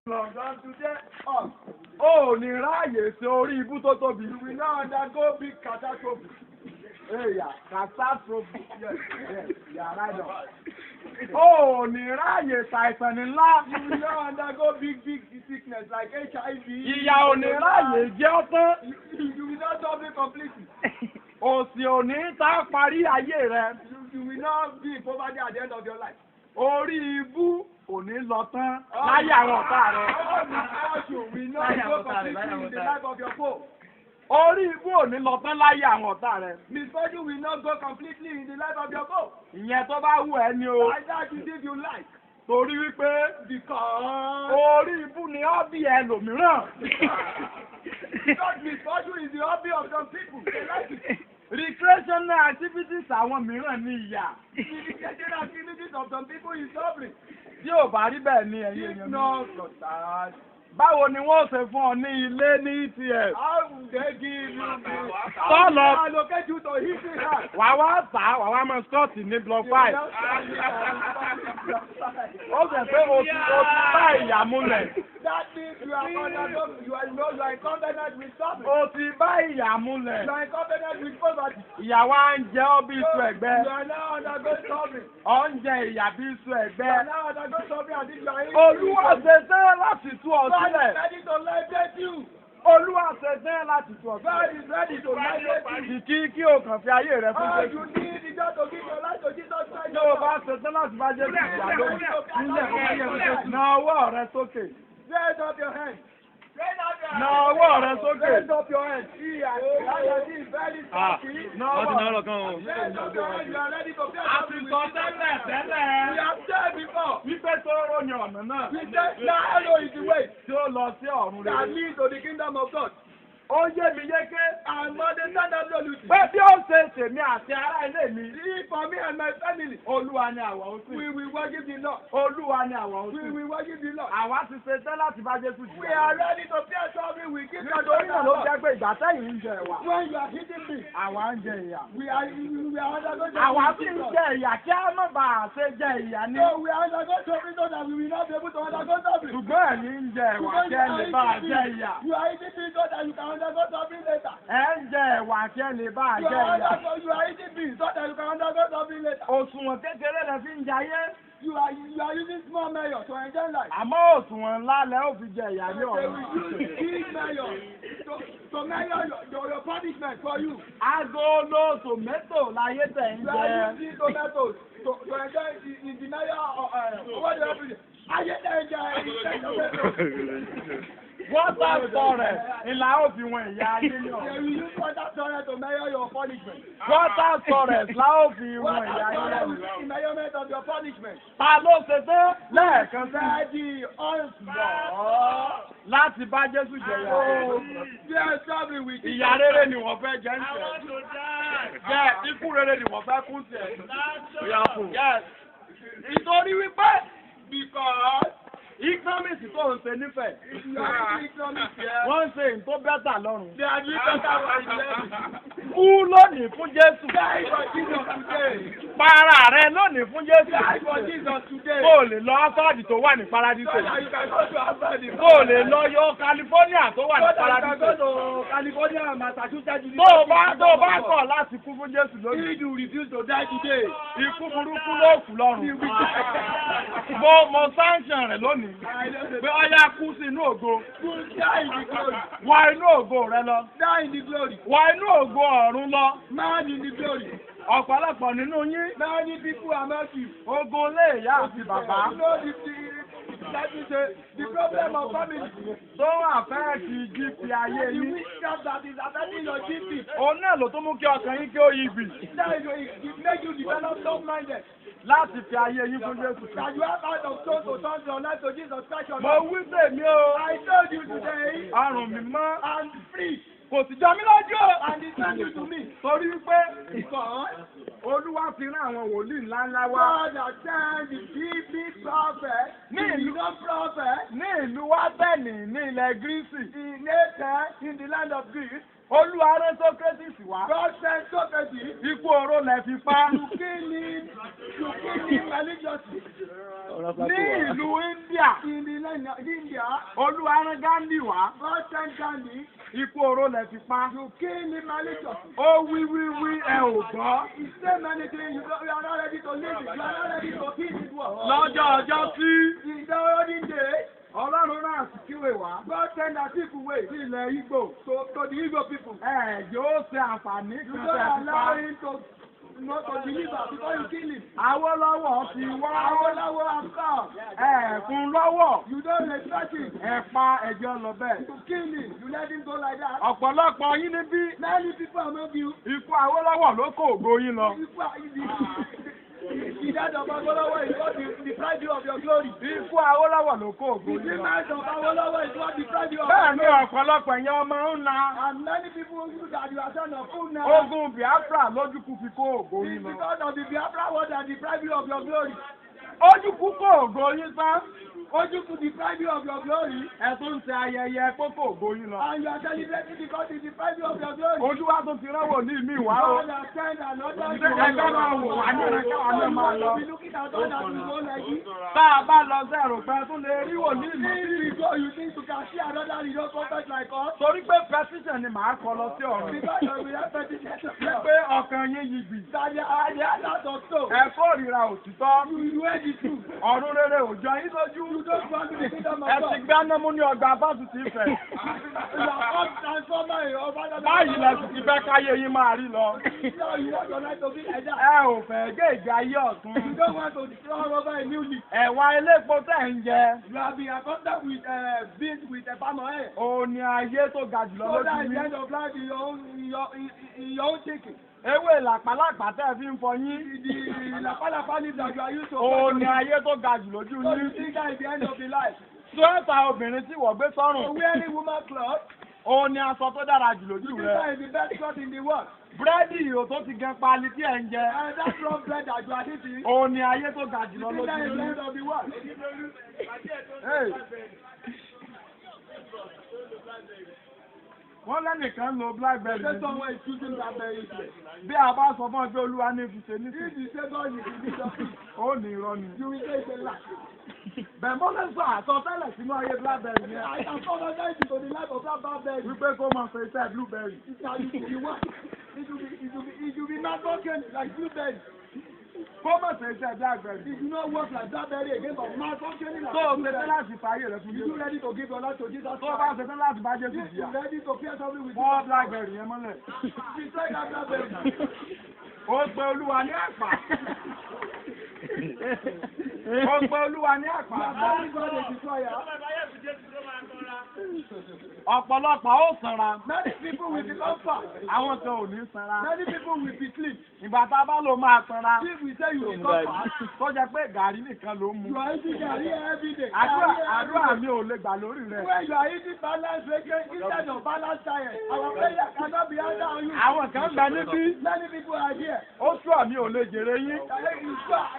London today up. Oh, ní ráàyè sí orí ibú tó tóbi. You will now undergo big catastrophe. Hey, yeah, catastrophe. Yes, yeah, right on. Oh, ní ráàyè ṣàìsàn ńlá. You will now undergo big sickness like HIV. Ìyà ò ní ráàyè jẹ́ ọ́ tán. You will not suffer completely. Òṣì ò ní tá parí ayé rẹ. You will not be in poverty at the end of your life. Orí ibú kò ní lọ tán láyé àwọn ọ̀tá rẹ̀. Orí ibú ò ní lọ tán láyé àwọn ọ̀tá rẹ̀. Misfortune will not go completely in the life of your foe. Ìyẹn tó bá wù ẹ́ ni o. Like that you think you like. Torí wípé orí ibú ni hobby ẹlòmíràn. Because misfortune is the hobby of some people. They like it. Recreational activities àwọn mìíràn ní ìyà. Recreational activities of some people is suffering. Tí ò bá rí bẹ́ẹ̀ ni ẹ̀yin èèyàn mi. Báwo ni wọ́n ṣe fún ọ ní ilé ní ETF? How would they give you the sọ́ọ̀lọ́ allocate you to easy house? Wà wá tà wà wá mọ skọ́ọ̀tì ní block 5. Ó ṣe pé o ti bá ìyà múlẹ̀. That means you are in covenant with something. O ti bá ìyà múlẹ̀. You are in covenant with poverty. Ìyàwó à ń jẹ ọ́ bí iṣu ẹ̀gbẹ́. You are now undergoing something. Ọ̀ ń jẹ ìyà bí iṣu ẹ̀gbẹ́. You are now undergoing something and this you are eating. Olúwa ṣe tán láti tú ọ sílẹ̀. God is ready to liberate you. Olúwa ṣe tán láti tú ọ sílẹ̀. God is ready to liberate you. Kí o kàn fi ayé rẹ fún Jésù. You need is just to give your life to Jesus Christ. Tí o bá ṣe tán láti bá Jésù ìyá lóhùn. Na ọwọ́ rẹ sókè. Raise up your hand. Na ọwọ́ rẹ sókè. Raise up your hand. See, I see very happy. Na ọwọ́ rẹ sókè. Raise up your hand. You are ready to pray. A ti sọ tẹ́lẹ̀. We have said before. Wípé tó ní ọ̀nà náà. We said narrow is the way. Tí ó lọ sí ọ̀run rere. That leads to the kingdom of God. Ó yé mi yéké. And understand absolutely. Pé bí ó ṣe tèmi àti ará ilé mi. See for me and my family. Olúwa ni àwa ó sìn. We will worship the Lord. Olúwa ni àwa ó sìn. We will worship the Lord. Àwa ti ṣe tán láti bá Jésù jù. We are ready to pray something we give God. Nítorí náà ló jẹ́ pé ìgbà tẹ́yìn ń jẹ ẹ̀wà. When you are hitting me. Àwa ń jẹ ìyà. We are undergoing. Àwa sì ń jẹ ìyà kí á má bàa ṣe jẹ ìyà ní. So we are undergoing something so that we will not be able to undergo something. Ṣùgbọ́n ẹ̀yin ń jẹ ẹ̀wà kí ẹ lè bá a jẹ ìyà. You are eating me so that you can undergo something later. Ẹ ń jẹ ẹ̀wà kí ẹ lè bá a jẹ ìyà. You are eating me so that you can undergo something later. Òṣùwọ̀n kékeré lẹ fi ń jayé. You are using small mayor to enjoy life. Àmọ́ òṣùwọ̀n ńlá lẹ ó fi jẹ ìyà ní ọ̀run. They will use big mayor to mayor your punishment for you. Agolo tomato láyé tẹ̀ ń jẹ. You are using tomatoes to enjoy the mayor what do you have to do? Ayé tẹ̀ ń jẹ tomato. Water forest ìlà òfin wọn ìyá ayé náà. They will use water forest to measure your punishment. Water forest la òfin wọn ìyá ayé náà. Water forest is the measurement of your punishment. Ta ló ṣe tán lẹ́ẹ̀kan sí? Daddy ọ̀sùnmọ̀ láti bá Jésù jẹ̀yà. Yes, probably we can. Ìyà rere ni wọ́n fẹ́ jẹ́ ń tẹ̀. Yes, ikú rere ni wọ́n fẹ́ kú tẹ̀. Yes, nítorí wípé because. Economics tó ń ṣe nífẹ̀ẹ́. Wọ́n ń ṣe nǹkan bẹ́tà lọ́rùn. Kú lónìí fún Jésù. Para rẹ lónìí fún Jésù. Kó o lè lọ Harvard tó wà ní Paradise. Kó o lè lọ yọ California tó wà ní Paradise. Tó o bá kọ̀ láti kú fún Jésù lónìí. Ikú burúkú ló kù lọ́rùn. Mo sanction rẹ̀ lónìí. Pé ọyá kú sí inú ògo. Wọ inú ògo rẹ lọ. Wọ inú ògo ọ̀run lọ. Ọ̀pọ̀lọpọ̀ nínú yín. Ogun lé ìyá àti bàbá. That is the problem of family. Tó wà fẹ́ kí GP ayé yín. The witchcraft that is affecting your GP. Òun náà ló tún mú kí ọkàn yín kí ó yí bì. It make you develop self-minded. Láti fi ayé yín fún Jésù. That you have out of stone to turn your life to Jesus Christ. Mo wí tèmi o. I told you today. Àrùn mi mọ́. And free. Kò sì jọ mí lójú. And he sent you to me. Torí pé Olúwa fi rán àwọn wòlíì ńláńlá wá. God has sent the big prophet. Ní ìlú prophet. Ní ìlú Wátẹ́nì ní ilẹ̀ Gírísì. In the land of Greece. Olúwa rán Sókrétìsì wá. God sent Socrates Ikú oró lẹ fi pa. to kill him religiously. Ní ìlú India, In the land of India, Olúwa rán Gandhi wá. God sent Gandhi Ikú oró lẹ fi pa. to kill him religiously. Ó wí ẹ ò gbọ́. He said many things, you are not ready to live it, you are not ready to hear his word. Lọ́jọ́ ọjọ́ tí In the olden days, Ọlọ́run rán Àsìkíwè wá. God sent a people way Sí ilẹ̀ Ìgbò. to the Igbo people. Yóò ṣe àǹfààní You kan don't tẹ̀ fi allow pa. him to not to deliver before you kill him. Awólọ́wọ̀ ti wá. Awolowo has come. Fún lọ́wọ́. You don't respect him. Pa ẹjọ́ lọ bẹ́ẹ̀. To kill him, you let him go like that. Ọ̀pọ̀lọpọ̀ yín níbí. Many people among you, Ikú Awólọ́wọ̀ ló kó ògo yín lọ. the death of Awolowo is what deprive you of your glory. Ikú Awólọ́wọ̀ ló kó ògo The yín lọ. demise of Awolowo is what deprive you of Bẹ́ẹ̀ your ni glory. ọ̀pọ̀lọpọ̀ ẹ̀yàn ọmọ ń na. And many people that you are son of food now. Ogun Biafra lójúkú fi kó ògo It's yín lọ. because of the Biafra word that deprive you of your glory. Ojúkú kó ògo yín tán. Ojuku deprive you of your glory. Ẹ tún ń ṣe ayẹyẹ kó kó ògo yín lọ. And you are celebrating because it deprive you of your glory. Olúwa tó ti rán wòlíì mi wá o. God has sent another Ẹgbẹ́ máa wò wá ní ẹ̀rẹ́ káwa náà máa lọ. be looking at all that you go like this. Tá a bá lọ sí ẹ̀rù pẹ́ tún lè rí wòlíì mi. If you go, you think you can see another religious prophet like us. Torí pé petition ni màá kọ lọ sí ọ̀run. Because we have petition. Pé ọkàn yín yí gbì. That they are not of so. Ẹ kórìíra òtítọ́. You hate the truth. Ọ̀run rere òjò yín lójú. You don't want to be kingdom of Ẹ God. ti gbá námú ní ọgbà fásitì Ifẹ̀. You are all transformer of other Báyìí lẹ sì ti fẹ́ káyé yín máa rí lọ. No, you want your life to be like that. Ẹ ò fẹ́ gé ìgbé ayé You ọ̀tún. don't want to destroy over a new leaf. Ẹ̀wà elépo tẹ̀ ń jẹ. You have been accustomed with beans with a palm oil. Òun ni ayé tó ga jùlọ So that lójú at the yín. end of life, in your own thinking. Ewé làpálàpá tẹ̀ fi ń fọyín. The lapalapa leaf that you are used to. Òun ni ayé tó ga jù lójú So you yín. think that at the end of the life. Sọ́ọ̀tà obìnrin tí wọ́n gbé So sọ́rùn. wearing woman cloth, Òun ni aṣọ tó dára jù lójú you think rẹ̀. that is the best cloth in the world. Búrẹ́dì ìhò tó ti gan pali tí ẹ̀ ń jẹ. And that raw bread that you are eating, Òun ni ayé tó ga jùlọ you think that is lójú the yín. end of the world. Hey. Wọ́n lẹ́nìkan lo blackberry. Say someone is choosing blackberry. Bí a bá sọ fún ọ pé Olúwa ní fi ṣe If nísìnyí, you say God is the leader, ó ní irọ́ ni. you will say it's a lie. Bẹ̀mọ́ lè sọ àsọtẹ́lẹ̀ sínú ayé blackberry I yẹn. can prophesy into the life of that blackberry. Wípé kó máa ṣe iṣẹ́ blueberry. It will be what? It will be not working like blueberry. Kó máa ṣe iṣẹ́ blackberry. It will not work like blackberry again, but malfunctioning like Tó o ṣe blueberry. tán láti fààyè rẹ̀ fún You Jésù. ready to give your life to Jesus Tó o bá Christ? ṣe tán láti bá Jésù If you jìyà. ready to fear something with Fọ́ Jesus, blackberry yẹn mọ́lẹ̀. destroy that blackberry. Ó pe Olúwa ní àpá. Ó pe Olúwa ní àpá. That God is destroyer. Ọ̀pọ̀lọpọ̀ ó sanra. Many people will become fat. Àwọn kan ò ní sanra. Many people will be slim. Ìgbà tá a bá lò máa sanra. If we say you become fat, Tó jẹ́ pé gàrí nìkan ló ń mu. you are eating garri every day. Àdúrà mi ò lè gbà lórí rẹ̀. When you are eating balanced vegetable instead of balanced diet, our prayer cannot be answered on you. Àwọn kan gbà níbí. Many people are here. Ó tú àmì ò lè jèrè yín.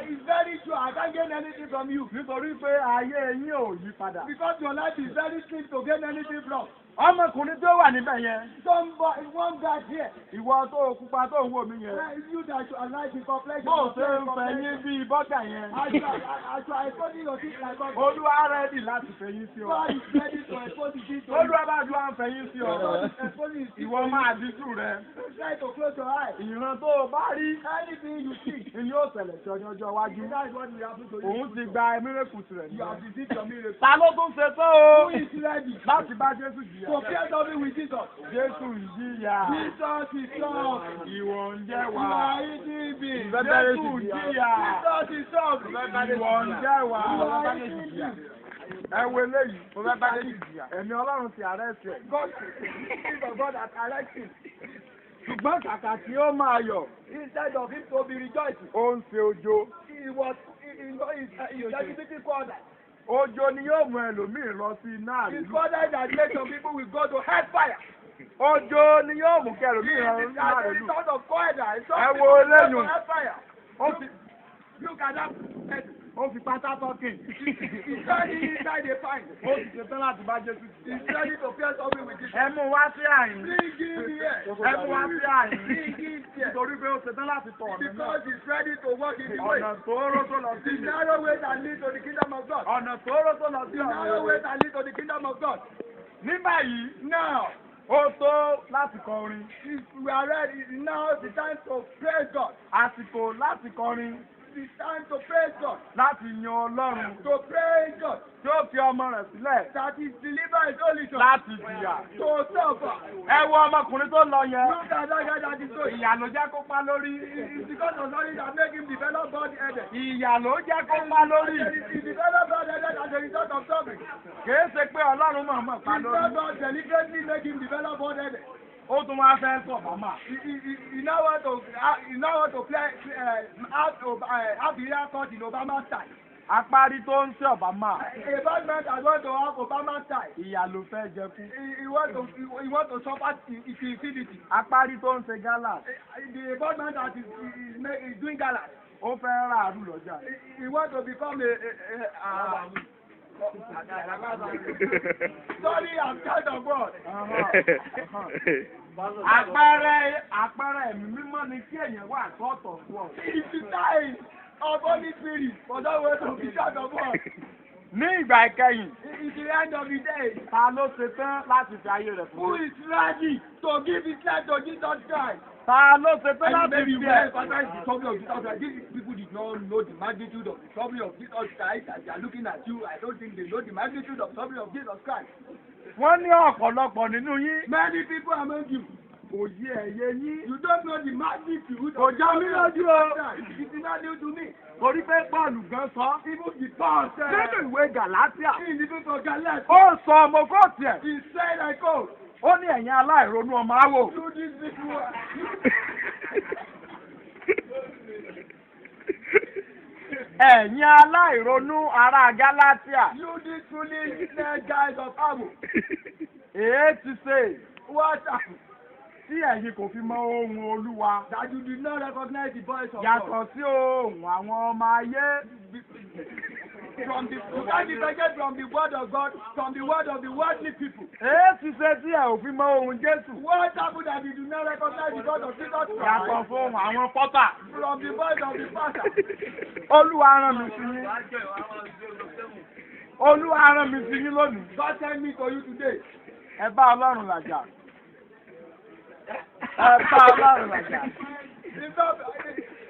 It's very true. I can't gain anything from you. Nítorí pé ayé yín ò yí padà. Because your life is very slim to gain anything from. Ọmọkùnrin tó wà níbẹ̀ yẹn. Somebody, one guy here. Ìwọ tó pupa tó ń wò mí yẹn. You that are like the complexion. Bó o ṣe ń fẹ̀yìn bíi bọ́gà yẹn. I try exposing your teeth like God. Olúwa rẹ́dì láti fẹ̀yìn sí ọ. God is ready to expose the teeth to you. Olúwa bá dùn à ń fẹ̀yìn sí ọ. God is exposing his teeth Ìwọ to you. máa díjú rẹ. Try to close your eyes. Ìran tó o bá rí. Anything you see. Ni yóò ṣẹlẹ̀ sí ọjọ́ iwájú. That is what will happen to you. Òun ti gba mírèkù tirẹ̀ You have nìyẹn. received your miracle. Ta ló tún ṣe tó o? Who is ready? Láti bá Jésù To jìyà. fear something with Jesus. Jésù ń jìyà. Jesus is strong. Ìwọ ń jẹ́ You wà. are eating beans. Jésù ń jìyà. Jesus is strong. Ìwọ ń jẹ́ wà. You are eating beans. Ẹ wo eléyìí. Mo fẹ́ bá Jésù jìyà. Ẹ̀mí Ọlọ́run ti àárẹ̀ ẹ̀sẹ̀. God is God that corrects him. Ṣùgbọ́n kàkà tí ó máa yọ̀. Instead of him to be rejoicing, Ó ń ṣe ojo. he was celebrating further. Ojo ni yóò mú ẹlòmíì lọ sí iná His àrílù. father that made some people will go to hellfire. Ojo ni yóò mú kí He ẹlòmíì is lọ the sí iná àrílù. son of Koida. Ẹ wo eléyìí. Hellfire. Ó ti Look at that person. Ó fi pátá tọ́kìn. He's ready inside the fine. Ó ti ṣetán láti bá Jésù jìyà. He's ready to face something with Jesus. Ẹ mú wá sí àyìn. Bring him here. Ẹ mú wá sí àyìn. Bring him here. Nítorí pé ó ṣetán láti tọ̀ ọ̀nà náà. Because he's ready to walk in the way. Ọ̀nà tóóró tó lọ sí The narrow way that leads to the kingdom of God. ọ̀nà tóóró tó lọ sí The narrow way ọ̀nà. that leads to the kingdom of God. Ní báyìí, Now, ó tó láti kọrin. we are ready. Now it's the time to praise God. Àsìkò láti kọrin. It's time to praise God. Láti yan Ọlọ́run. To praise God. Tí ó fi ọmọ rẹ̀ sílẹ̀. That is deliver his only son. Láti jìyà. To suffer. Ẹ wo ọmọkùnrin tó lọ yẹn. Look at that guy that is so. Ìyà ló jẹ́ kó pa lórí. It's because of something that make him develop body-headed. Ìyà ló jẹ́ kó pa lórí. He developed body-headed as a result of suffering. Kìí ṣe pé Ọlọ́run mọ̀ọ́mọ̀ pa It's lórí. not God deliberately make him develop body-headed. Ó tún wá fẹ́ sọ bàmà. You now want to play have the real court in Obama style. Apárí tó ń ṣe Obama. A bad man that want to have Obama style. Ìyà ló fẹ́ jẹ kú. He want to suffer infinity. Apárí tó ń ṣe gálà. The bad man that is doing gala. Ó fẹ́ ràárù lọ́jà. He want to become sorry, I'm child of God. Àpẹẹrẹ ẹ̀mí mímọ́ ni kí èèyàn wà sọ́ọ̀tọ̀ fún ọ. It's the time of Holy Spirit for that way to be child of God. Ní ìgbà ìkẹyìn, It's the end of the day. ta ló ṣe tán láti fi ayé rẹ̀ Who fún? is ready to give his life to Jesus Christ? Ta ló ṣe tán And láti maybe fi when ẹ̀? emphasize the trouble of Jesus Christ, these people did not know the magnitude of the trouble of Jesus Christ as they are looking at you. I don't think they know the magnitude of the trouble of Jesus Christ. Wọ́n ní ọ̀pọ̀lọpọ̀ nínú yín. Many people among you, Kò yé ẹ̀yẹ yín. you don't know the magnitude Kò of the já mi trouble of lójú o. Jesus Christ. It is not new to me. Torí pé Pọ́ọ̀lù gan sọ. Even the Paul said Nínú ìwé Gàlátíà. in the book of Galatians, Ó sọ ọmọ kóòtù ẹ̀. he said, I go Ó ní ẹ̀yin aláìronú ọmọ áwò. through this people. Ẹ̀yin aláìronú ará Gálátíà. You these foolish guys of Abo. Èé ti ṣe What happened? tí ẹ̀yin kò fi mọ ohùn Olúwa. That you did not recognize the voice of God. Yàtọ̀ sí ohùn àwọn ọmọ ayé. From the you can't differentiate from the word of God, from the word of the worldly people. Èé ti ṣe tí ẹ̀ ò fi mọ ohùn Jésù. What happened that you do not recognize the voice of Jesus Yàtọ̀ Christ? fún ohùn àwọn pọ́tà. From the voice of the pastor. Olúwa rán mi sí yín. Olúwa rán mi sí yín lónìí. God sent me to you today. Ẹ bá Ọlọ́run làjà. Ẹ bá Ọlọ́run làjà.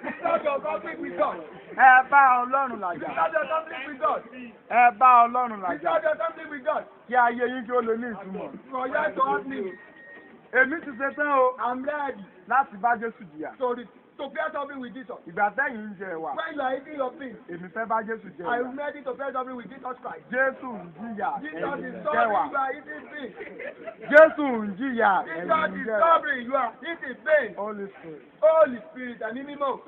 It's not your conflict with God. Ẹ bá Ọlọ́run It's làjà. not your conflict with God. Ẹ bá Ọlọ́run It's làjà. not your conflict with God. Kí ayé yín kí ó lè ní ìtumọ̀. For you to help me. Èmi ti ṣe tán o I'm ready láti bá Jésù jìyà. to bear something with Jesus. Ìgbà tẹ́yìn ń jẹ ẹ̀wà, When you are eating your thing, èmi fẹ́ bá Jésù jẹ ẹ̀wà. I'm ready to bear something with Jesus Christ. Jésù ń jìyà, Jesus ẹ̀yin is ń suffering, jẹ̀wà. you are eating pain. Jésù ń jìyà, Jesus ẹ̀yin ń is jẹ̀wà. suffering, you are eating pain. Holy Spirit. Holy Spirit, and Mimo.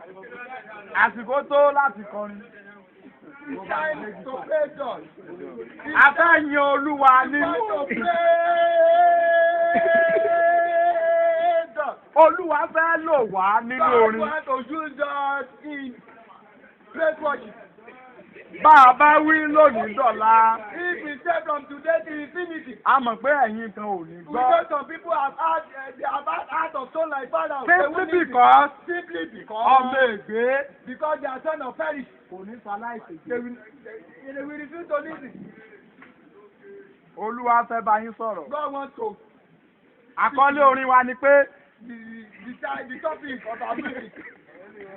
Àsìkò tó láti kọrin. It's time to praise God. A fẹ́ yin Olúwa It's nínú. time to praise God. Olúwa fẹ́ lò wá nínú God orin. wants to use us in praise worship. Bá a bá wí lónìí dọ̀la, If we say from today to infinity, a mọ̀ pé ẹ̀yin kan ò ní we gbọ́. know some people have had they have had heart of stone like Father. Simply because Simply ọmọ because ègbé because they are son of perish. kò ní ṣaláìsí. They will refuse to listen. Olúwa fẹ́ bá yín sọ̀rọ̀. God wants to Àkọ́lé orin wa ni pé the topic of our music.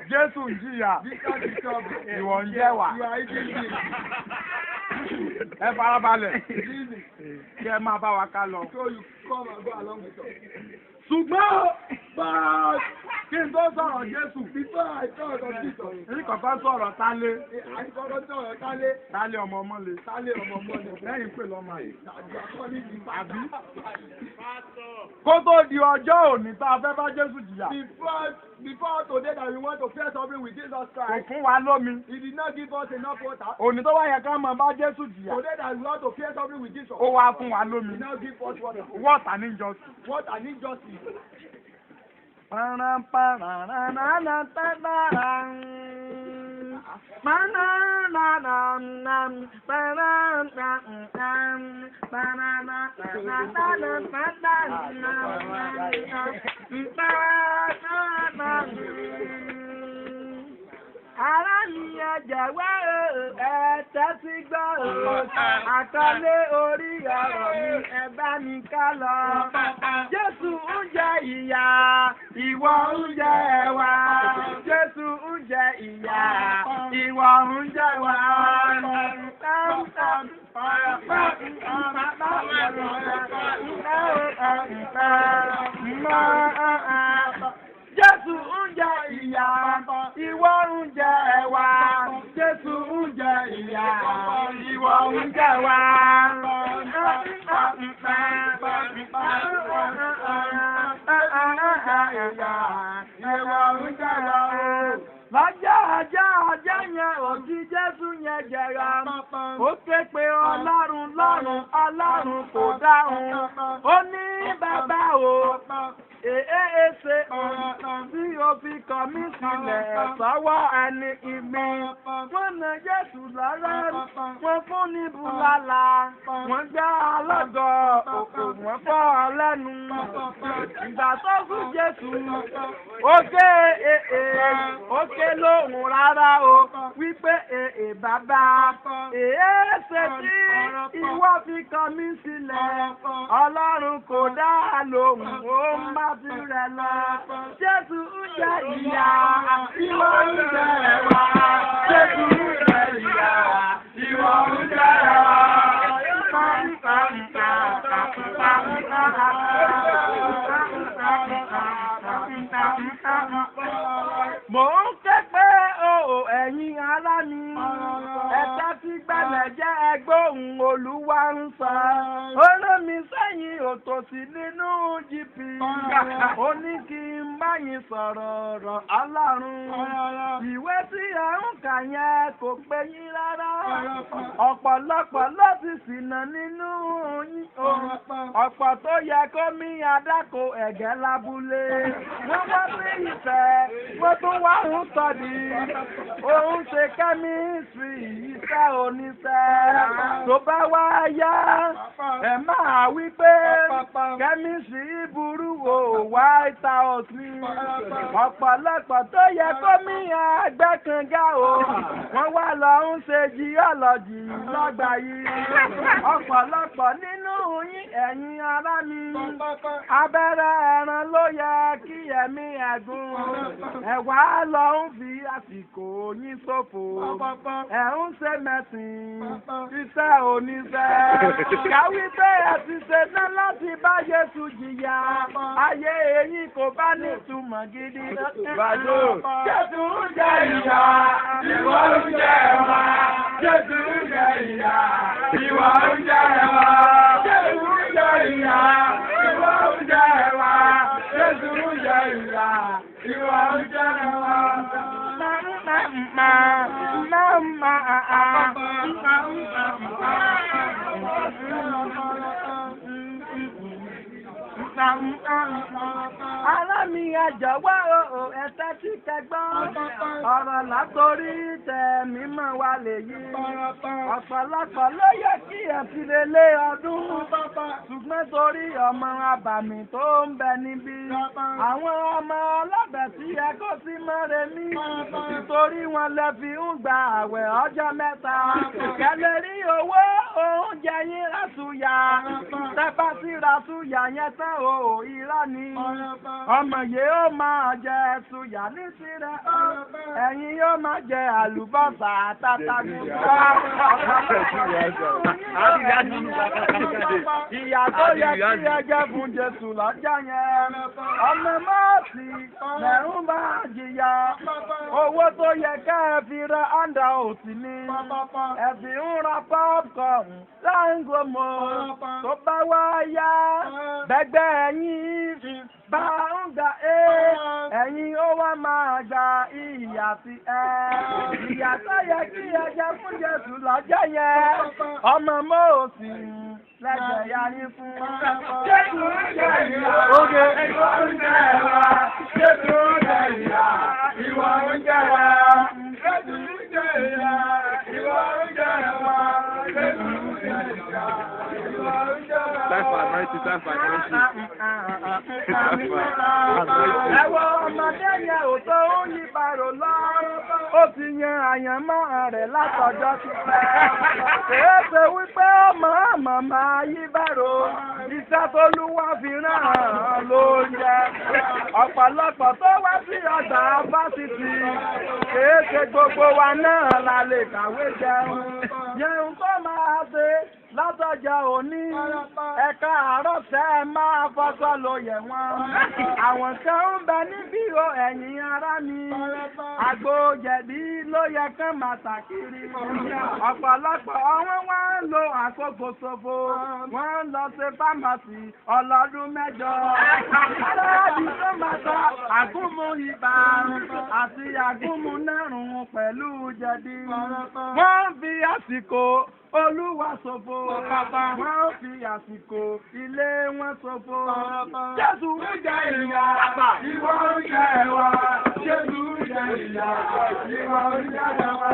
Jésù ń jìyà, This is the topic. ìwọ ń jẹ̀wà. You are eating this. Ẹ farabalẹ̀ Listen. kí ẹ máa bá wa ká lọ. So you come and go along with us. Ṣùgbọ́n But kí n tó sọ̀rọ̀ Jésù, before I talk of Jesus, ní kọ̀ọ̀kan sọ̀rọ̀ Tálé. I forgot to tell Tale. Tálé ọmọ ọmọ le. Tale ọmọ ọmọ ni. Lẹ́yìn pè lọ́mọ yìí. Àbí? Kó tó di ọjọ́ òní tá a fẹ́ bá Jésù jìyà, Before today that we want to face something with Jesus kò Christ, fún wa lómi. He did not give us enough water. Òní tó wá yẹ ká máa bá Jésù jìyà, Today that we want to face something with Jesus, ó wá fún wa He lómi. did not give us water. Wọ́ọ̀tà ní ìjọsìn. What an injustice. Ará mi ẹ̀jẹ̀wẹ́ tẹ́tí gbọ́ àkọlé orí ọ̀rọ̀ mi ẹ bá mi ká lọ. Jésù ń jẹ ìyà, ìwọ ń jẹ ẹ̀wà. Jésù ń jẹ ìyà, ìwọ ń jẹ ẹ̀wà. Jésù ń jẹ ìyà, ìwọ ń jẹ ẹ̀wà. Jésù ń jẹ ìyà, ìwọ ń jẹ ẹ̀wà. Lọ́jọ́ ajá yẹn òjì Jésù yẹn jẹ̀rà. Ó ké pe Ọlọ́run lọ́run, Ọlọ́run kò dáhùn. Ó ní bàbá o. Ṣe tí o fi kọ̀ mí sílẹ̀ sọ́wọ́ ẹni ìgbì. Wọ́n na Jésù lọ́rẹ́, wọ́n fún ní bùlálà, wọ́n gbá ọlọ́gọ̀ òkò, wọ́n fọ́ ọ lẹ́nu. Ìgbà tó fún Jésù, ó ké lóhùn rárá o, wípé bàbá, ṣe tí ìwọ fi kọ̀ mí sílẹ̀, Ọlọ́run kò dá lóhùn, ó ń bá tirẹ̀ lọ. Jésù ń jẹ ìyà, ìwọ ń jẹ ẹ̀wà. Jésù ń jẹ ìyà, ìwọ ń jẹ ẹ̀wà. Mò ń ké pé ẹ̀yin ará mi, ẹ̀ta tí gbẹ̀lẹ̀ jẹ́ ẹgbóhùn Olúwa ń sọ. Ó rán mi sẹ́yìn òtòṣì nínú jìbì. Ó ní kí n bá yín sọ̀rọ̀ ọ̀rọ̀ Ọlọ́run. Ìwé tí ẹ ń kà yẹn kò pé yín rárá. Ọ̀pọ̀lọpọ̀ ló ti ṣìnà nínú yín. Ọ̀pọ̀ tó yẹ kó mí adáko ẹ̀gẹ́ lábúlé. Wọ́n wá sí ìfẹ́, wọ́n tún wá ń sọ̀dí. Òun ṣe kẹ́mísírì iṣẹ́ oníṣẹ́. Tó bá wá yá, ẹ máa wí pé kẹ́mísírì burú o White House ni. Ọ̀pọ̀lọpọ̀ tó yẹ kó mí àgbẹ̀kànga o. Wọ́n wá lọ ń ṣe jíọ́lọ́jì lọ́gbà yìí. Ọ̀pọ̀lọpọ̀ nínú yín ẹ̀yin ará mi. Abẹ́rẹ́ ẹran ló yẹ kí ẹ̀mí ẹ̀gún. Ẹ wá lọ ń fi àsìkò yín ṣòfò. Ẹ ń ṣe mẹ́sìn iṣẹ́ oníṣẹ́. Kàwé pé ẹ ti ṣe tán láti bá Jésù jìyà. Ayé eyín kò bá nítumọ̀ gidi. Jésù ń jẹ ìyà, ìwọ ń jẹ ẹ̀wà. Jésù ń jẹ ìyà, ìwọ ń jẹ ẹ̀wà. Jésù ń jẹ ìyà, ìwọ ń jẹ ẹ̀wà. Jésù ń jẹ ìyà, ìwọ ń jẹ ẹ̀wà. Ará mi àjọwọ́ ẹ̀tẹ́ tí kẹgbọ́n. Ọ̀rọ̀ látòrí tẹ̀mí mọ̀ wá lè yí. Ọ̀pọ̀lọpọ̀ ló yẹ kí ẹ fi lè lé ọdún. Ṣùgbọ́n torí ọmọ abàmì tó ń bẹ níbí. Àwọn ọmọ ọlọ́bẹ̀ tí ẹ kó sí mọ́re mí. Nítorí wọn lè fi ń gba àwẹ̀ ọjọ́ mẹ́ta. Kẹ́lẹ́ rí owó oúnjẹ yín rásùyà. Tẹ́fà sí rásùyà yẹn tán o irọ́ ni. Ọmọ yìí ó máa jẹ sùyà ní tirẹ̀. Ẹ̀yin yóò máa jẹ àlùbọ́sà àtàtà gbogbo. Ìyà tó yẹ kí ẹ jẹ fún Jésù lọ́jọ́ yẹn. Ọmọ mọ́ọ̀sì lẹ́rún bá jìyà. Owó tó yẹ ká ẹ fi ra àǹdà òsì ni. Ẹ fi ń ra popcorn láńgòmò. Tó bá wá yá bẹ́gbẹ́ ẹ̀yin bá ń gba ẹ̀yin ó wá máa gba ìyà sí ẹ. Ìyà tó yẹ kí ẹ jẹ fún Jésù lọ́jọ́ yẹn. Ọmọ Mósè lẹ́gbẹ̀ẹ́ ya yín fún. Jésù ń jẹ ìyà, ìwọ ń jẹ ẹ̀wà. Jésù ń jẹ ìyà, ìwọ ń jẹ ẹ̀wà. Jésù ń jẹ Ẹ̀wọ̀ ọmọdé yẹn ò tó ń yí bàrò lọ. Ó ti yan àyànmọ́ rẹ̀ látọjọ́ ti pẹ́. Kèé ṣe wípé ọmọ máa yí bàrò. Iṣẹ́ t'Olúwa fi rán án ló ń jẹ. Ọ̀pọ̀lọpọ̀ tó wá sí ọgbà fásitì. Kèé ṣe gbogbo wa náà la lè kàwé jẹun. Yẹn tó máa ṣe látọjà òní. Ẹ̀ka àárọ̀tẹ́ máa fọ́sọ́ lo yẹ̀ wọ́n. Àwọn kan ń bẹ níbí o ẹ̀yin ará mi. Àgbo jẹ̀dí ló yẹ kán máa tàkiri. Ọ̀pọ̀lọpọ̀ wọn wá ń lo àkókò ṣòfò. Wọ́n ń lọ sí fámásì ọlọ́dún mẹ́jọ. Aláàbí tó máa ta àgúnmu ibà àti àgúnmu nẹ́rùn pẹ̀lú jẹ̀dí. Wọ́n fi àsìkò Olúwa ṣòfò. Wọ́n fi àsìkò ilé wọn ṣòfò. Jésù ń jẹ ìyà, ìwọ ń jẹ ẹ̀wà. Jésù ń jẹ ìyà, ìwọ ń jẹ ẹ̀wà.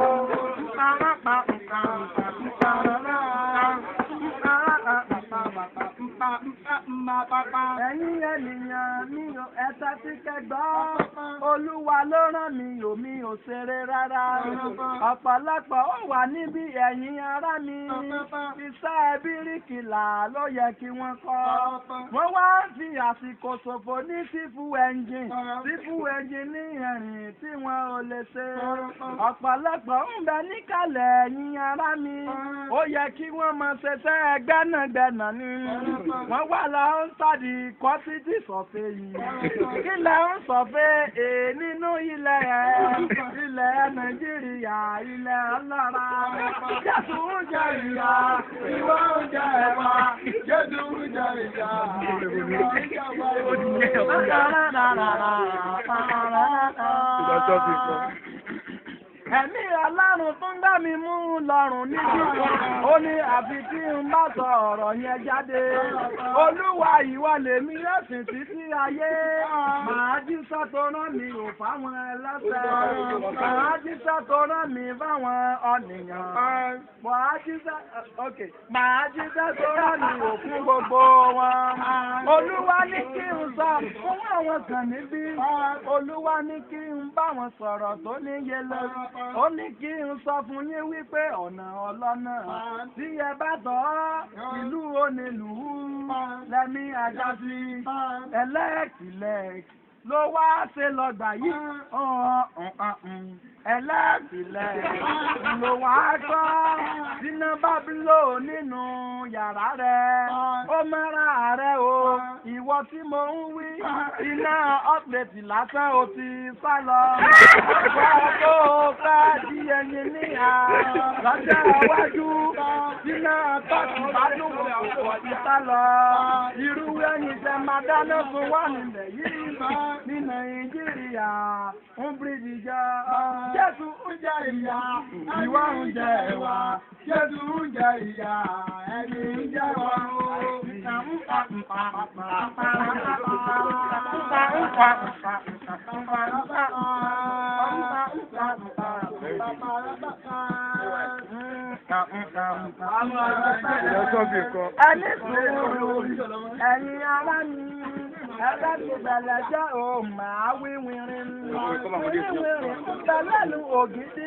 Ẹ̀yin ènìyàn mi ò ẹ̀ta tí kẹgbọ́. Olúwa ló rán mi ò ṣeré rárá. Ọ̀pọ̀lọpọ̀ ó wà níbí ẹ̀yin ará mi. Iṣẹ́ bíríkìlà ló yẹ kí wọ́n kọ́. Wọ́n wá ń fi àsìkò ṣòfò ní sífù ẹnjìn. Sífù ẹnjìn ní ẹ̀rìn tí wọ́n ò lè ṣe. Ọ̀pọ̀lọpọ̀ ń bẹ níkàlẹ̀ ẹ̀yin ará mi. Ó yẹ kí wọ́n máa ṣiṣẹ́ gbẹ́nàgbẹ́nà ni. Wọ́n wà lọ ń sọ́ọ̀dì kọ́sítì sọ̀fẹ́ yìí. Ilẹ̀ ń sọ̀fẹ́ nínú ilẹ̀ Nàìjíríà, ilẹ̀ ọlọ́ra. Jésù ń jẹ ìyà, ìwọ ń jẹ ẹ̀wà. Jésù ń jẹ ìyà, ìwọ ń jẹ ẹ̀wà. Ẹ̀mí Ọlọ́run tún gbá mi mú lọ́rùn níbí. Ó ní àfi tí n bá sọ ọ̀rọ̀ yẹn jáde. Olúwa ìwọ lèmi ẹ̀sìn títí ayé. Màá jíṣẹ́ tó rán mi ò fáwọn ẹlẹ́ṣẹ̀. Màá jíṣẹ́ tó rán mi fáwọn ọ̀nìyàn. Màá jíṣẹ́ tó rán mi ò fún gbogbo wọn. Olúwa ní kí n sọ fún àwọn kan níbí. Olúwa ní kí n bá wọn sọ̀rọ̀ tó níye lọ. Ó ní kí n sọ fún yín wípé ọ̀nà ọlọ́nà tí ẹ bá tọ́ ìlú onílùú lẹ́mí àjàsí ẹlẹ́kìlẹ́kì ló wá ṣe lọ́gbà yìí. Ẹlẹ́kìlẹ́kì ló wá kọ́ sínú bábílò nínú yàrá rẹ̀. Ó mọ́ra rẹ̀ o, ìwọ tí mo ń wí. Iná ọ́pẹ̀tì lásán o ti sá lọ. Wọ́n tó fẹ́ di ẹyin ní lọ́jọ́ iwájú. Iná tọ́sí bá dùn kò ti sá lọ. Irú ẹyin tẹ máa dáná fún wa nílẹ̀ yìí ní Nàìjíríà ń bíríjì jọ. Jésù ń jẹ ìyà, ìwọ ń jẹ ẹ̀wà. Jésù ń jẹ ìyà, ẹni ń jẹ wà o. Ẹni sùúrù, ẹ̀yin ará mi. Ẹgbẹ́ ti bẹ̀rẹ̀ jẹ́ òun máa wíwìnrin. Wíwìnrin tẹ́lẹ̀lú ògidì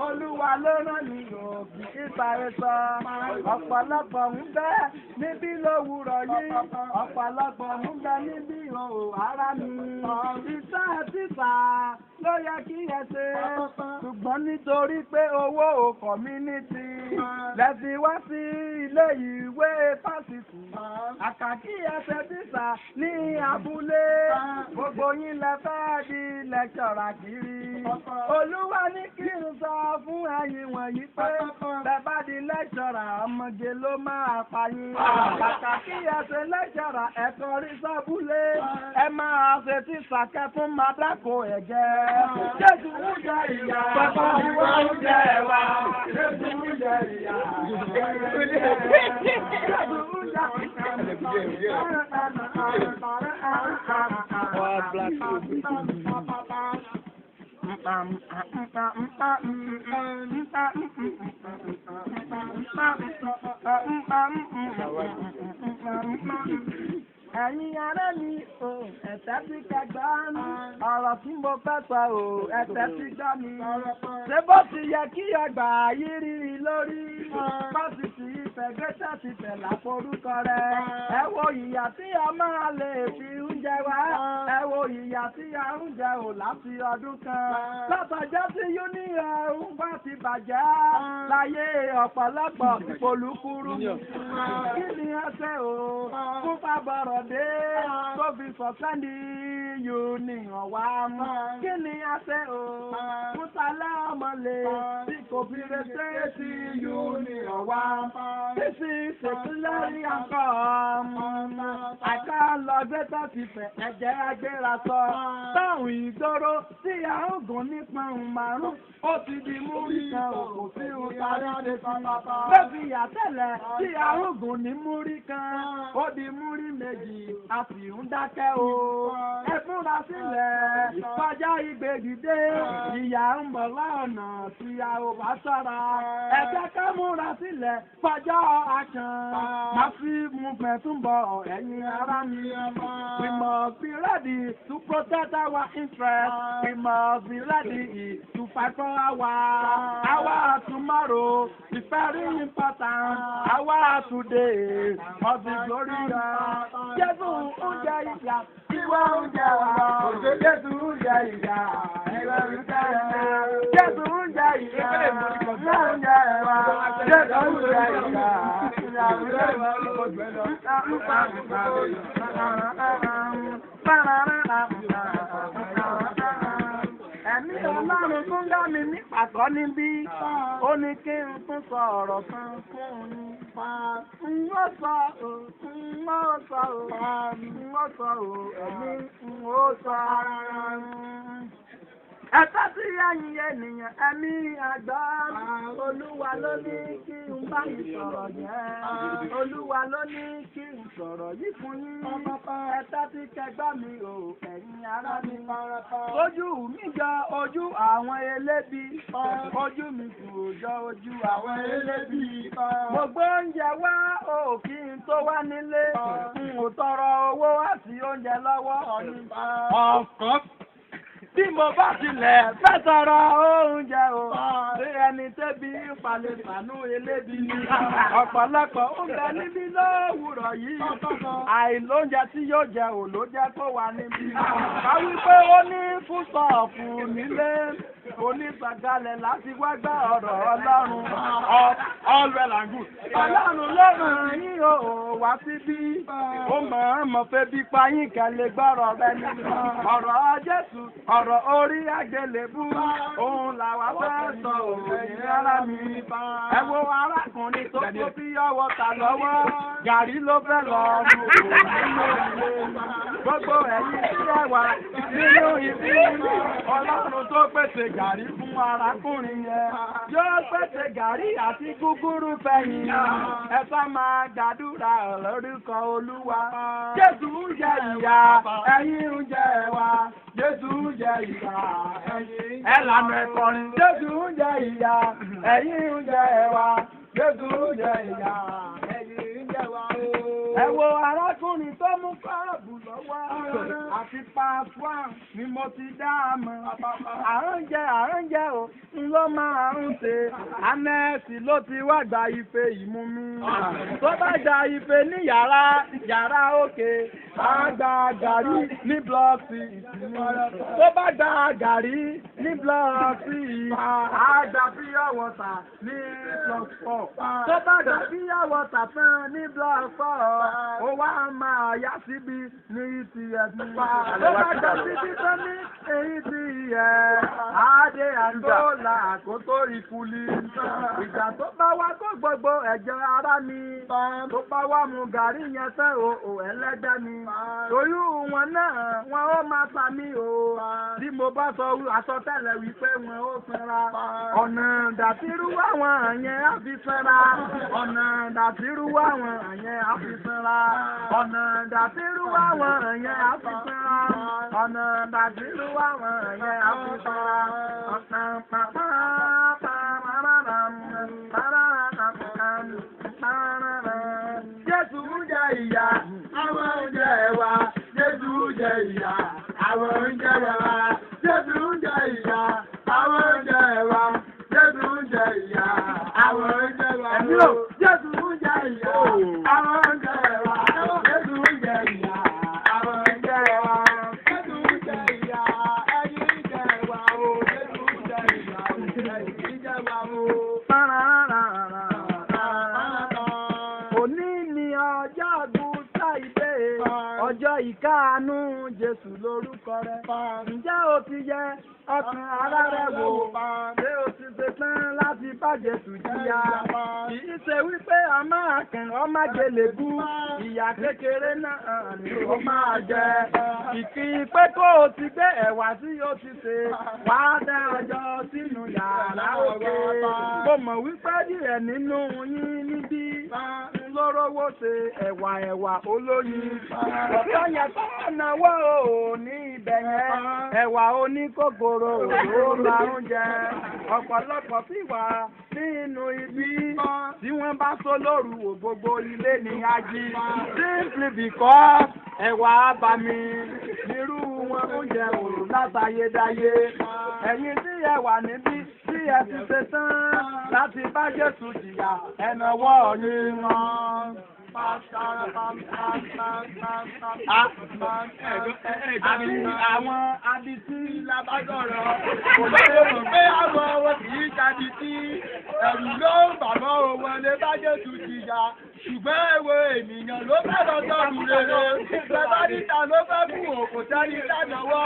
Olúwa ló rán ní ògì ìsàrè sọ. Ọ̀pọ̀lọpọ̀ ń bẹ níbí lówùrọ̀ yìí. Ọ̀pọ̀lọpọ̀ ń bẹ níbí ará mi. Iṣẹ́ títà ló yẹ kí ẹ ṣe. Ṣùgbọ́n nítorí pé owó community lẹ́sìn wá sí ilé ìwé fásitì. Àkàkí ẹsẹ̀ títà ní abúlé. Gbogbo yín lẹ fẹ́ di lẹ́kṣọ̀rà kiri. Olúwa ní kí n sọ fún ẹ̀yin wọ̀nyí pé bẹ́ẹ̀ bá di lẹ́kṣọ̀rà ọmọge ló máa pa yín. Àkàkí ẹsẹ̀ lẹ́kṣọ̀rà ẹ̀kọ́ rí sábúlé. Ẹ máa ṣe tí sàkẹ́tún máa dáko ẹ̀jẹ̀. Jésù ń jẹ ìyà, bàbá ìwọ ń jẹ ẹ̀wà. Jésù ń jẹ ìyà. Ẹ̀yin ará mi o, ẹ̀tẹ́ ti kẹgbẹ́ mi, ọ̀rọ̀ tí mo fẹ́ sọ o, ẹ̀tẹ́ ti gbọ́ mi. Ṣé bó ti yẹ kí ọgbà yìí rí i lórí? Fásitì ìfẹ̀gbẹ́sẹ̀ ti tẹ̀lá forúkọ rẹ̀. Ẹ wo ìyà tí a máa lè fi oúnjẹ wá. Ẹ wo ìyà tí a ń jẹ ò láti ọdún kan. Látọjọ́ tí Union bá ti bàjẹ́ láyé ọ̀pọ̀lọpọ̀ ìpolúkúrú. Kí ni ẹ ṣe o? Fún Fábọ̀rọ̀ dé tó fi sọ̀sẹ́ndì Union wá mọ́. Kí ni a ṣe o? Fún Sálẹ́ ọmọlé tí kò fi retí sí Union wá mọ́. This is a clearly àká lọ gbé tó ti fẹ̀ ẹ̀jẹ̀ agbéra sọ. Táwọn ìgboro tí a ń gùn nípa márùn-ún ó ti di múrí kan òkò sí ìtàrí ṣe sí. Bébí àtẹ̀lẹ̀ tí a ń gùn ní múrí kan ó di múrí méjì a sì ń dákẹ́ o. Ẹ fúnra sílẹ̀ kọjá ìgbèdìde ìyà ń bọ̀ lọ́nà tí a ò bá ṣọ́ra. Ẹ jẹ́ ká múra sílẹ̀ kọjá àkàn. Massive movement ń bọ̀ ẹ̀yin ará mi. We must be ready to protect our interests. We must be ready to fight for our tomorrow is very important. Our today must be glorious. Jésù ń jẹ ìyà, ìwọ ń jẹ wá. Jésù ń jẹ ìyà, ìwọ ń jẹ wá. Jésù ń jẹ ìyà, ìwọ ń jẹ wá. Jésù ń jẹ ìyà, ìwọ ń jẹ Ẹ̀mí Ọlọ́run tún dá mi ní pàtó níbí, ó ní kí n tún sọ ọ̀rọ̀ kan fún un. N ó sọ o, n ó sọ o, n ó sọ o, ẹ̀mí n ó sọ. Ẹ̀tọ́ sí ẹ̀yin ènìyàn ẹ̀mí àgbà. Olúwa ló ní kí n bá yín sọ̀rọ̀ yẹn. Olúwa ló ní kí n sọ̀rọ̀ yìí fún yín. Ẹ̀tọ́ sí kẹgbẹ́ mi o, ẹ̀yin ará mi. Ojú mi jọ ojú àwọn elébi. Ojú mi kò jọ ojú àwọn elébi. Mo gbé oúnjẹ wá o kí n tó wá nílé. N ò tọrọ owó àti oúnjẹ lọ́wọ́ ọ̀nì. Ọ̀kan. Bí mo bá tilẹ̀ fẹ́ sọ̀rọ̀ oúnjẹ o, ṣé ẹni tẹ́bi ń palẹ̀ sànú elébi ni. Ọ̀pọ̀lọpọ̀ oúnjẹ níbí lówùrọ̀ yìí. Àìlóúnjẹ tí yóò jẹ ò ló jẹ́ kó wà níbí. Ká wí pé ó ní fúsọ̀ọ̀fù nílé. Onígbàgalẹ̀ láti wá gbọ́ ọ̀rọ̀ Ọlọ́run. All well and good. Ọlọ́run ló ràn yín o wá síbí. Ó mọ̀ fẹ́ bí pa yín kẹ́lẹ́ gbọ́rọ̀ rẹ nínú. Ọ̀rọ̀ Jésù, ọ̀rọ̀ orí àgbélébú. Òun làwa fẹ́ sọ òyìn rárá mi. Ẹ wo arákùnrin tó kó bí ọwọ́ ta lọ́wọ́. Gàrí ló fẹ́ lọ mú nínú ilé. Gbogbo ẹ̀yin tí ẹ wà nínú ibi. Ọlọ́run tó pèsè gàrí fún arákùnrin yẹn. Yóò pèsè gàrí àti gúgúrú fẹ̀yìn. Ẹ sá máa gbàdúrà lórúkọ Olúwa. Jésù ń jẹ ìyà, ẹ̀yin ń jẹ ẹ̀wà. Jésù ń jẹ ìyà, ẹ̀yin. Ẹ lànà ẹ̀kọrin. Jésù ń jẹ ìyà, ẹ̀yin ń jẹ ẹ̀wà. Jésù ń jẹ ìyà, ẹ̀yin ń jẹ ẹ̀wà. Ẹ wo arákùnrin tó mú kọ́ọ̀bù lọ́wọ́ àti pàṣẹ ni mo ti dá a mọ̀. Àrùnjẹ ò ń ló máa ń ṣe. Anẹ́ẹ̀sì ló ti wá gba ife ìmumi. Tó bá gba ife ní yàrá òkè, á gba gàrí ní blọọkì ìsinmi. Tó bá gba gàrí ní blọọkì, á gba pure water ní blọọkì 4. Tó bá gba pure water tán ní blọọkì 4. Ó wá máa yá síbi ní ti ẹ̀sìn. Tó bá jọ síbi tó ní èyí ti yẹ. Adé àgbọ̀là àkótó ìkùlì. Ìgbà tó bá wá kó gbogbo ẹ̀jẹ̀ ara mi. Tó bá wá mu gàrí yẹn tẹ́ o ẹlẹ́gbẹ́ mi. Torí wọn náà wọn ó máa ta mí o. tí mo bá sọ àsọtẹ́lẹ̀ wípé wọn ó fẹ́ra ọ̀nà dàtírú àwọn yẹn á fi fẹ́ra ọ̀nà dàtírú àwọn yẹn á fi fẹ́ra ọ̀nà dàtírú àwọn yẹn á fi fẹ́ra ọ̀nà dàtírú àwọn yẹn á fi fẹ́ra ọ̀nà pàpà. Jésù jẹ ìyà, àwọn oúnjẹ wa. Jésù jẹ ìyà, àwọn oúnjẹ wa. Jésù jẹ ìyà, àwọn oúnjẹ wa. Jésù jẹ ìyà, àwọn oúnjẹ wa. Jésù jẹ ìyà, àwọn oúnjẹ wa. Jésù jẹ ìyà, àwọn oúnjẹ wa. Jésù jẹ ìyà, ẹ̀yin jẹ wa o. Jésù jẹ ìyà, ẹ̀yin jẹ wa o. Òní ni ọjọ́ Gúúsà ìdè, ọjọ́ ìkáàánú Jésù lórúkọ rẹ̀. Ǹjẹ́ o ti yẹ ọkàn ara rẹ̀ wò? Ṣé o ti ṣetán láti bá Jésù jìyà? Kìí ṣe wípé a máa kàn ọ́ má gbélébú, ìyà kékeré náà ni ó máa jẹ. Kìkì pé kó o ti gbé ẹ̀wà tí o ti ṣe, wàá dẹ ọjọ́ sínú yàrá òkè. Mo mọ̀ wípé díẹ̀ nínú yín níbí lórówó ṣe ẹ̀wà olóyin. Ọ̀pọ̀ yẹn tó náwó ní ibẹ̀ yẹn, ẹ̀wà oníkòkòrò ló ra oúnjẹ. Ọ̀pọ̀lọpọ̀ sì wà nínú ibi tí wọ́n bá sọ lóru wò gbogbo ilé ní ají. Simply because ẹ̀wà abàmì nírú wọn oúnjẹ òrò látayédáyé. Ẹ̀yin tí ẹ wà níbí tí ẹ ti ṣe tán láti bá Jésù jìyà ẹ̀nàwọ́ yín wọn. Àbí àwọn adití lábájọ́rọ̀ kò lè rò pé àwọn owó kìí ṣàdìtí ẹ̀rù ló ń bàbá òun lè bá Jésù jìyà ṣùgbọ́n èwo ènìyàn ló fẹ́ lọ sọ́run rere bàbá níta ló fẹ́ fún òkò sẹ́ni sánàwọ́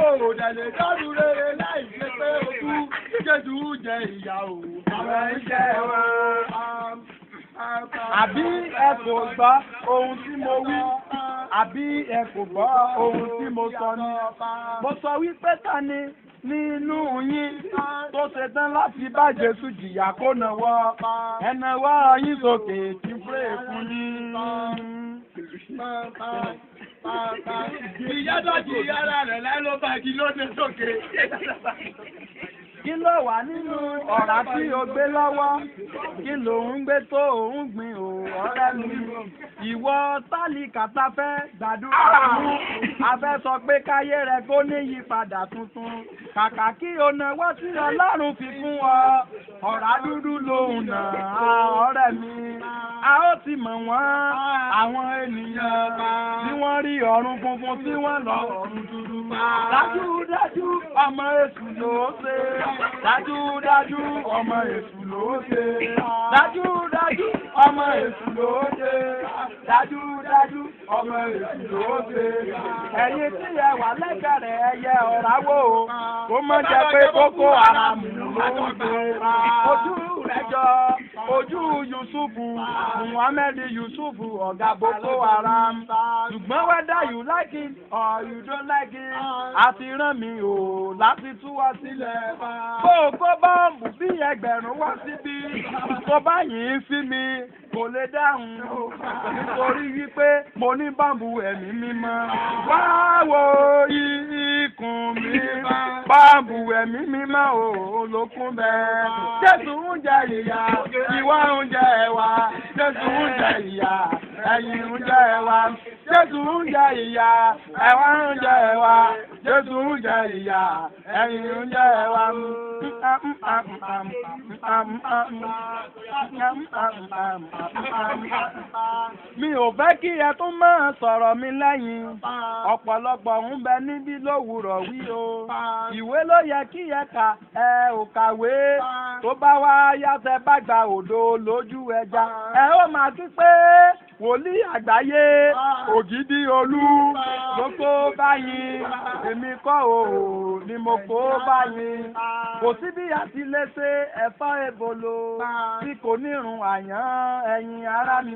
òòdà lè sọ́run rere láì ṣe pé ojú Jésù jẹ ìyà o àwọn ẹ̀ṣẹ̀ wa. Àbí ẹ kò gbọ́ ohun tí mo wí? Àbí ẹ kò gbọ́ ohun tí mo sọ ni? Mo sọ wípé ta ni nínú yín tó ṣetán láti bá Jésù jìyà kó nawọ́? Ẹ nawọ́ yín sókè tí pray fún yín. Ìyá tó jí ara rẹ̀ láì ló bá kí ló dé sókè. Kí ló wà nínú ọ̀rá tí o gbé lọ́wọ́? Kí ló ń gbé tó òun gbìn ò ọ̀rẹ́ mi? Ìwọ tálíkà tá fẹ́ gbàdúrà mú. A fẹ́ sọ pé káyé rẹ kó ní yípadà tuntun. Kàkà kí o náwó tí Ọlọ́run fi fún ọ. Ọ̀rá dúdú lòun nà á ọ̀rẹ́ mi. A ó ti mọ̀ wọ́n àwọn ènìyàn tí wọ́n rí ọ̀run funfun tí wọ́n lọ ọ̀run dúdú. Dájúdájú ọmọ Èṣù ló ṣe. Dájúdájú ọmọ Èṣù ló ṣe. Dájúdájú ọmọ Èṣù ló ṣe. Dájúdájú ọmọ Èṣù ló ṣe. Ẹ̀yin tí ẹ wà lẹ́gbẹ̀rẹ̀ ẹyẹ ọ̀rá wò ó, kó mọ̀ jẹ́ pé Boko Haram ló ń ṣe. Ojú rẹ̀ jọ ojú Yusufu, Muhammed Yusufu, ọ̀gá Boko Haram. Ṣùgbọ́n whether you like it or you don't like it, àti rán mi ò láti tú ọ sílẹ̀. Bó o kó bọ́ọ̀mù bí ẹgbẹ̀rún wá síbí, tó bá yìí sí mi, kò lè dáhùn. Nítorí wípé mo ní bọ́ọ̀mù ẹ̀mí mímọ́. Wá wo ikùn mi, bọ́ọ̀mù ẹ̀mí mímọ́ ò lókun bẹ́ẹ̀. Jésù ń jẹ ìyà, ìwọ ń jẹ ẹ̀wà. Jésù ń jẹ ìyà, ẹ̀yin ń jẹ ẹ̀wà. Jésù ń jẹ ìyà, ẹ̀wà ń jẹ ẹ̀wà. Jésù ń jẹ ìyà, ẹ̀yin ń jẹ ẹ̀wà. Mi ò fẹ́ kí ẹ tún máa sọ̀rọ̀ mi lẹ́yìn. Ọ̀pọ̀lọpọ̀ ń bẹ níbí lówùrọ̀ wí o. Ìwé ló yẹ kí ẹ kà, ẹ ò kàwé. Tó bá wá yàtẹ̀ bá gba òdo lójú ẹja. Ẹ ó máa kí pé wòlíì àgbáyé Ògìdì Olú ló kó báyìí. Èmi kọ́ o, ni mo kó báyìí. Kò sí bí a ti lè ṣe ẹ̀fọ́ ebolo tí kò nírun àyàn ẹ̀yin ará mi.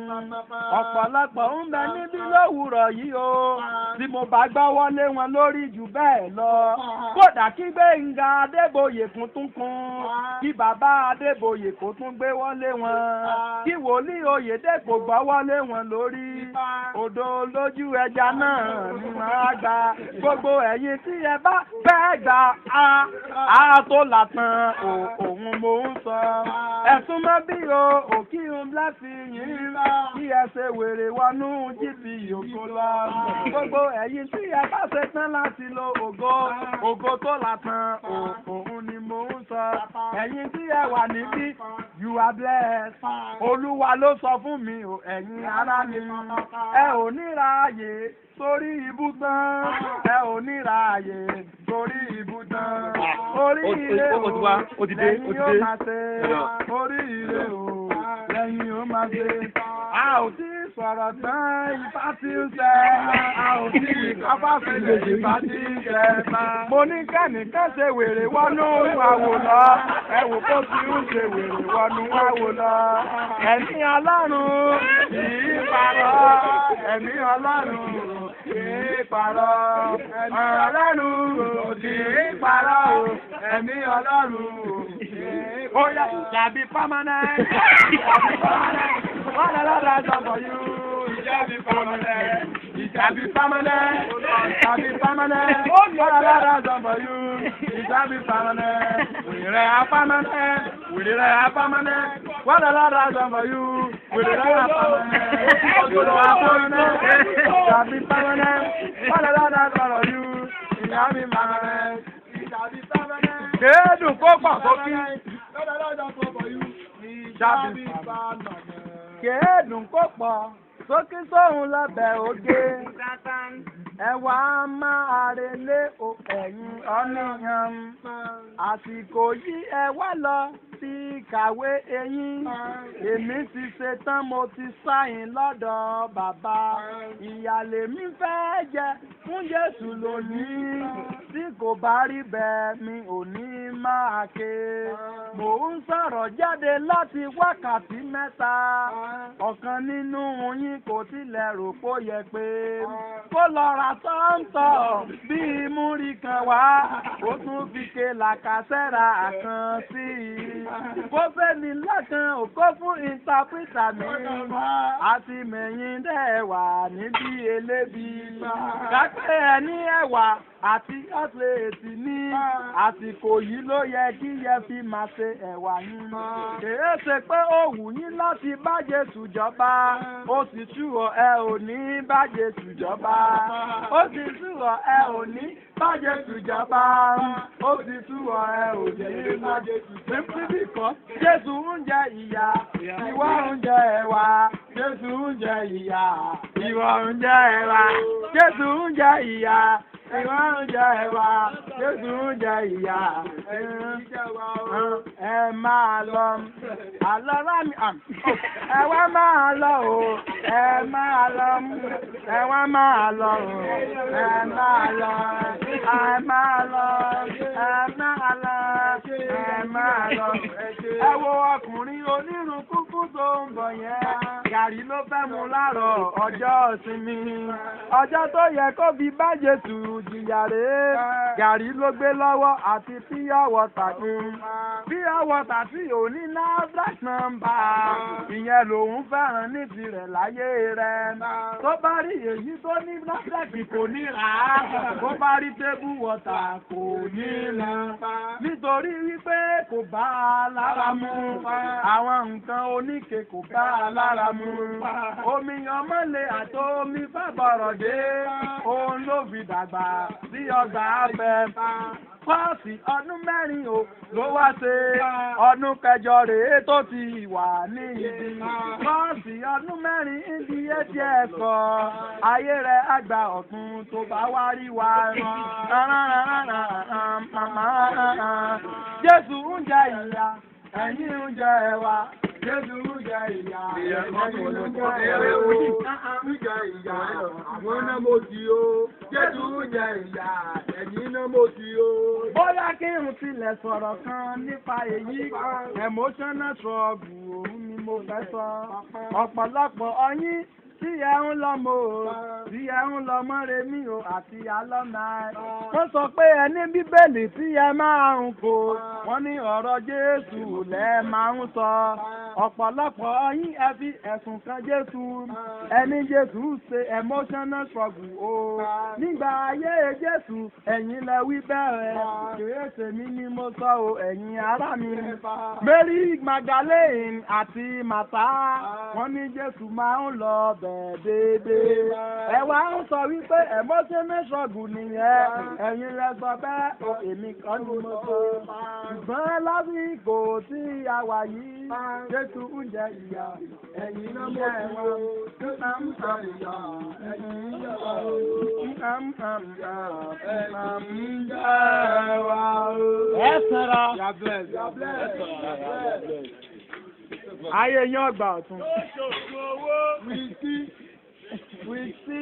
Ọ̀pọ̀lọpọ̀ ń bẹ níbí lówùrọ̀ yìí o, tí mo bá gbọ́ wọlé wọn lórí jù bẹ́ẹ̀ lọ. Kódà kí Gbénga Adébóyè kún tún kún, kí bàbá Adébóyè kó tún gbé wọlé wọn, kí wòlíì Oyèdèpò gbọ́ wọlé wọn lórí. Odò lójú ẹja náà ni màá gbà. Gbogbo ẹ̀yin tí ẹ bá fẹ́ gbà á tó làtàn òun mò ń sọ. Ẹ̀sùn mọ́ bí o kí n blẹ́sì yín kí ẹ ṣe wèrè wọnú jíìpì ògo lọ. Gbogbo ẹ̀yin tí ẹ bá ṣe tán láti lo ògo tó làtàn òun ni mò ń sọ. Ẹ̀yin tí ẹ wà níbí you are blessed. Olúwa ló sọ fún mi o ẹ̀yin ará mi. Ẹ ò ní ráàyè sórí ibùtán. Ẹ ò ní ráàyè sórí ibùtán. Oríire o lẹ́yìn ó máa ṣe. Oríire o lẹ́yìn ó máa ṣe. A ò tí sọ̀rọ̀ tán Ifá tí ń ṣẹ. A ò tí kápá sílẹ̀ Ifá tí ń ṣẹ. Mo ní kẹ́nìkan ṣe wèrè wọnú àwò lọ. Ẹ wò kó tí ń ṣe wèrè wọnú àwò lọ. Ẹ̀mí Ọlọ́run kì í parọ́. Ẹ̀mí Ọlọ́run kì í parọ́. Ẹ̀mí Ọlọ́run kì í parọ́. Ẹ̀mí Ọlọ́run kì í parọ́. Ó yá ìjàbí permanent. Ìjàbí permanent. What a lot of time for you. Ìjàbí permanent. Ìjàbí permanent. Ìjàbí permanent. What a lot of time for you. Ìjàbí permanent. Wèrè á permanent. Wèrè á permanent. What a lot of time for you. Wèrè á permanent. Wèrè á permanent. Ìjàbí permanent. What a lot of time for you. Ìjàbí permanent. Ìjàbí permanent. Kéèdùn kó pọ̀ sókè. What a lot of time for you. Ìjàbí permanent. Kéèdùn kó pọ̀ sókè sóhun lábẹ́ òde. Ẹ̀wà máa relé ẹ̀yìn ọ̀nìyàn. Àsìkò yìí ẹ wá lọ sí kàwé eyín. Èmi ti ṣetán mo ti sáyìn lọ́dọ̀ bàbá. Ìyàlè mi fẹ́ jẹ fún Jésù lónìí. Tí kò bá rí bẹ́ẹ̀ mi ò ní máa ké. Mò ń sọ̀rọ̀ jáde láti wákàtí mẹ́ta. Ọ̀kan nínú yín kò tilẹ̀ rò pó yẹ pé kó lọ ra sọ́ńtọ̀ bíi múrí kan wá. Ó tún fi ké làkàṣẹ́ra kan sí i. Kó fẹ́ni lọ́kàn òkó fún ìntàpítà mi. Àti mẹ̀yìn dẹ̀ wà níbi elébi. Kápẹ́ ẹ ní ẹ̀wà àti ọ́sẹ̀ẹ̀tì ní. Àsìkò yìí ló yẹ kí yẹ fi máa ṣe ẹ̀wà yín. Kèé ṣe pé ó wù yín láti bá Jésù jọba. Ó sì túwọ̀ ẹ ò ní bá Jésù jọba. Ó sì túwọ̀ ẹ ò ní bá Jésù jọba. Ó sì túwọ̀ ẹ ò ní bá Jésù jọba. Simply because Jésù ń jẹ ìyà, ìwọ ń jẹ ẹ̀wà. Jésù ń jẹ ìyà, ìwọ ń jẹ ẹ̀wà. Jésù ń jẹ ìyà. Ìwọ ń jẹ ẹ̀wà, Jésù ń jẹ ìyà. Ẹ máa lọ, àlọ́ rámi, ẹ wá máa lọ o, ẹ máa lọ, ẹ wá máa lọ o, ẹ máa lọ, ẹ máa lọ, ẹ máa lọ, ẹ máa lọ. Ẹ wo ọkùnrin onírun kúkú tó ń bọ̀ yẹn. Gàrí ló fẹ́ mu láàárọ̀ ọjọ́ ìsinmi. Ọjọ́ tó yẹ kó fi bá Jésù jìyà rèé. Gàrí ló gbé lọ́wọ́ àti pure water kún. Pure water tí ò ní NAFDAC number. Ìyẹn lòun fẹ́ràn ní tirẹ̀ láyé rẹ̀. Tó bá rí èyí tó ní NAFDAC kò ní rà á. Tó bá rí table water kò ní lọ. Nítorí wípé kò bá a lára mu. Àwọn nǹkan oníke kò bá a lára mu. Omi ọmọlé àti omi fábọ̀rọ̀ dé. Òun ló fi dàgbà sí ọgbà abẹ. Pọ́ọ̀sì ọdún mẹ́rin o ló wá ṣe. Ọdún kẹjọ rèé tó ti wà ní ibi. Pọ́ọ̀sì ọdún mẹ́rin ibi etí ẹ̀kọ́. Ayé rẹ̀ àgbà ọ̀tún tó bá wá rí wa. Jésù ń jẹ ìyà, ẹ̀yin ń jẹ ẹ̀wà. Jésù jẹ ìyà. Àwọn náà mo ti o. Jésù jẹ ìyà. Ẹ̀yin náà mo ti o. Bóyá kí n tilẹ̀ sọ̀rọ̀ kan nípa èyí emotional struggle òun ni mo fẹ́ sọ. Ọ̀pọ̀lọpọ̀ ọyìn tí ẹ ń lọ mọ́ o, tí ẹ ń lọ mọ́ Remi o àti alumni. Wọ́n sọ pé ẹ ní Bíbélì tí ẹ máa ń kó. Wọ́n ní ọ̀rọ̀ Jésù lẹ máa ń sọ. Ọ̀pọ̀lọpọ̀ ọyìn ẹ fi ẹ̀sùn kan Jésù. Ẹni Jésù ṣe emotional struggle o. Nígbà ayé Jésù ẹ̀yin lẹ wí bẹ́ẹ̀. Kìí ṣèmi ni mo sọ o, ẹ̀yin ará mi. Mary Magdalene àti Màtá. Wọ́n ní Jésù máa ń lọ dédé. Ẹ wá ń sọ wípé emotional struggle nìyẹn. Ẹ̀yin lẹ sọ bẹ́ẹ̀ o, èmi kọ́ ni mo sọ. Ṣùgbọ́n lásìkò tí a wà yìí, Jésù ń jẹ ìyà. Ẹ̀yin ló mọ̀ ẹ̀wọ̀n. Ẹ sara. Ayé yín ọgbà ọ̀tún. Wíìsí.